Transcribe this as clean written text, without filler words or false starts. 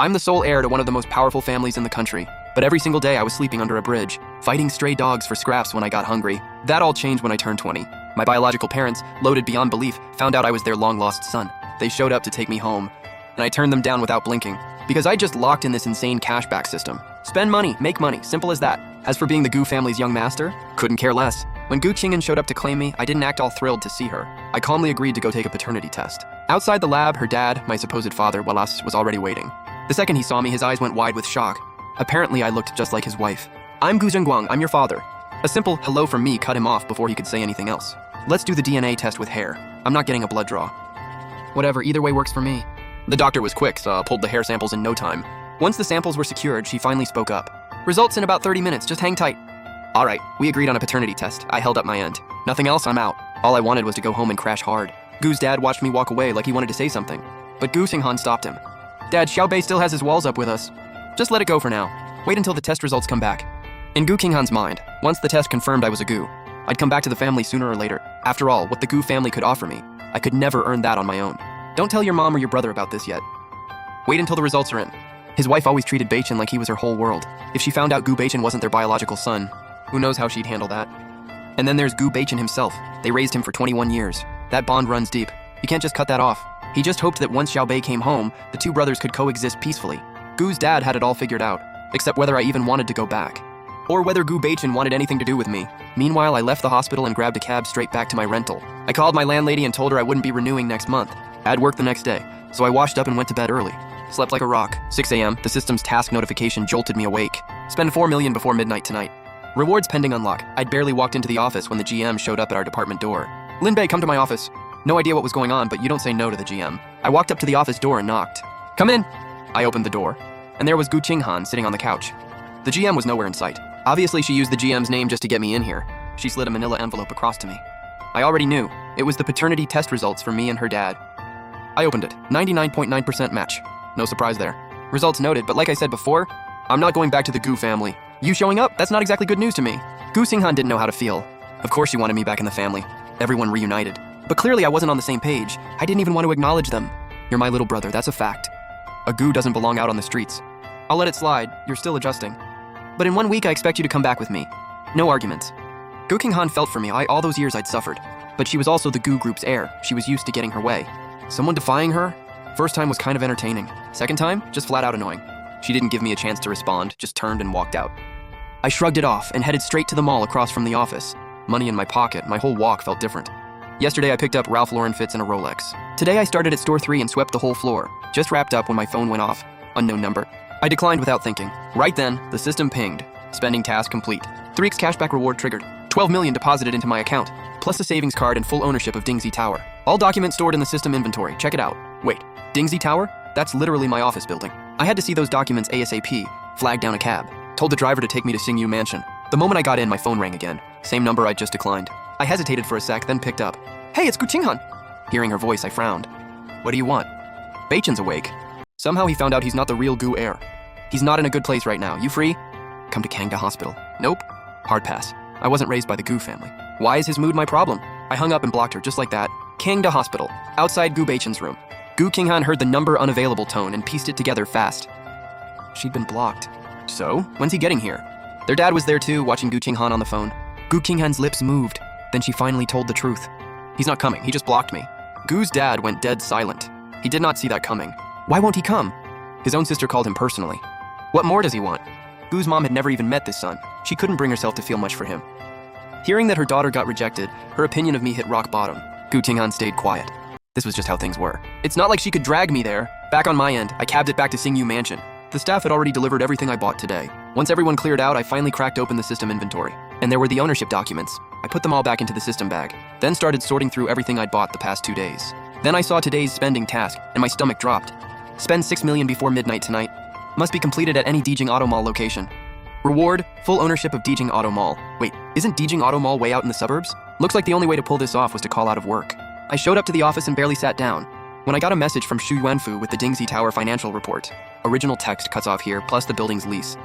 I'm the sole heir to one of the most powerful families in the country, but every single day I was sleeping under a bridge, fighting stray dogs for scraps when I got hungry. That all changed when I turned 20. My biological parents, loaded beyond belief, found out I was their long-lost son. They showed up to take me home, and I turned them down without blinking, because I just locked in this insane cashback system. Spend money, make money, simple as that. As for being the Gu family's young master, couldn't care less. When Gu Qinghan showed up to claim me, I didn't act all thrilled to see her. I calmly agreed to go take a paternity test. Outside the lab, her dad, my supposed father, Wallace, was already waiting. The second he saw me, his eyes went wide with shock. Apparently, I looked just like his wife. I'm Gu Zhengguang, I'm your father. A simple hello from me cut him off before he could say anything else. Let's do the DNA test with hair. I'm not getting a blood draw. Whatever, either way works for me. The doctor was quick, so pulled the hair samples in no time. Once the samples were secured, she finally spoke up. Results in about 30 minutes, just hang tight. All right, we agreed on a paternity test. I held up my end. Nothing else, I'm out. All I wanted was to go home and crash hard. Gu's dad watched me walk away like he wanted to say something, but Gu Xinghan stopped him. Dad, Xiaobei still has his walls up with us. Just let it go for now. Wait until the test results come back. In Gu Qinghan's mind, once the test confirmed I was a Gu, I'd come back to the family sooner or later. After all, what the Gu family could offer me, I could never earn that on my own. Don't tell your mom or your brother about this yet. Wait until the results are in. His wife always treated Beichen like he was her whole world. If she found out Gu Beichen wasn't their biological son, who knows how she'd handle that. And then there's Gu Beichen himself. They raised him for 21 years. That bond runs deep. You can't just cut that off. He just hoped that once Xiaobei came home, the two brothers could coexist peacefully. Gu's dad had it all figured out, except whether I even wanted to go back, or whether Gu Beichen wanted anything to do with me. Meanwhile, I left the hospital and grabbed a cab straight back to my rental. I called my landlady and told her I wouldn't be renewing next month. I had work the next day, so I washed up and went to bed early. Slept like a rock. 6 a.m., the system's task notification jolted me awake. Spend 4 million before midnight tonight. Rewards pending unlock. I'd barely walked into the office when the GM showed up at our department door. Lin Bei, come to my office. No idea what was going on, but you don't say no to the GM. I walked up to the office door and knocked. Come in. I opened the door, and there was Gu Qinghan sitting on the couch. The GM was nowhere in sight. Obviously, she used the GM's name just to get me in here. She slid a manila envelope across to me. I already knew. It was the paternity test results for me and her dad. I opened it. 99.9% match. No surprise there. Results noted, but like I said before, I'm not going back to the Gu family. You showing up? That's not exactly good news to me. Gu Xinghan didn't know how to feel. Of course she wanted me back in the family. Everyone reunited. But clearly I wasn't on the same page. I didn't even want to acknowledge them. You're my little brother, that's a fact. A Gu doesn't belong out on the streets. I'll let it slide, you're still adjusting. But in 1 week I expect you to come back with me. No arguments. Gu Qinghan felt for me, all those years I'd suffered. But she was also the Gu group's heir. She was used to getting her way. Someone defying her? First time was kind of entertaining. Second time, just flat out annoying. She didn't give me a chance to respond, just turned and walked out. I shrugged it off and headed straight to the mall across from the office. Money in my pocket, my whole walk felt different. Yesterday I picked up Ralph Lauren fits and a Rolex. Today I started at store 3 and swept the whole floor. Just wrapped up when my phone went off. Unknown number. I declined without thinking. Right then, the system pinged. Spending task complete. 3x cashback reward triggered. 12 million deposited into my account, plus a savings card and full ownership of Dingxi Tower. All documents stored in the system inventory. Check it out. Wait, Dingxi Tower? That's literally my office building. I had to see those documents ASAP. Flagged down a cab. Told the driver to take me to Xingyu Mansion. The moment I got in, my phone rang again. Same number I just declined. I hesitated for a sec, then picked up. Hey, it's Gu Qinghan. Hearing her voice, I frowned. What do you want? Beichen's awake. Somehow he found out he's not the real Gu heir. He's not in a good place right now. You free? Come to Kangda Hospital. Nope. Hard pass. I wasn't raised by the Gu family. Why is his mood my problem? I hung up and blocked her just like that. Kangda Hospital. Outside Gu Beichen's room. Gu Qinghan heard the number unavailable tone and pieced it together fast. She'd been blocked. So, when's he getting here? Their dad was there too, watching Gu Qinghan on the phone. Gu Qinghan's lips moved. Then she finally told the truth. He's not coming, he just blocked me. Gu's dad went dead silent. He did not see that coming. Why won't he come? His own sister called him personally. What more does he want? Gu's mom had never even met this son. She couldn't bring herself to feel much for him. Hearing that her daughter got rejected, her opinion of me hit rock bottom. Gu Qinghan stayed quiet. This was just how things were. It's not like she could drag me there. Back on my end, I cabbed it back to Xingyu Mansion. The staff had already delivered everything I bought today. Once everyone cleared out, I finally cracked open the system inventory. And there were the ownership documents. I put them all back into the system bag, then started sorting through everything I'd bought the past 2 days. Then I saw today's spending task, and my stomach dropped. Spend 6 million before midnight tonight. Must be completed at any Dijing Auto Mall location. Reward, full ownership of Dijing Auto Mall. Wait, isn't Dijing Auto Mall way out in the suburbs? Looks like the only way to pull this off was to call out of work. I showed up to the office and barely sat down when I got a message from Xu Yuanfu with the Dingxi Tower financial report. Original text cuts off here, plus the building's lease.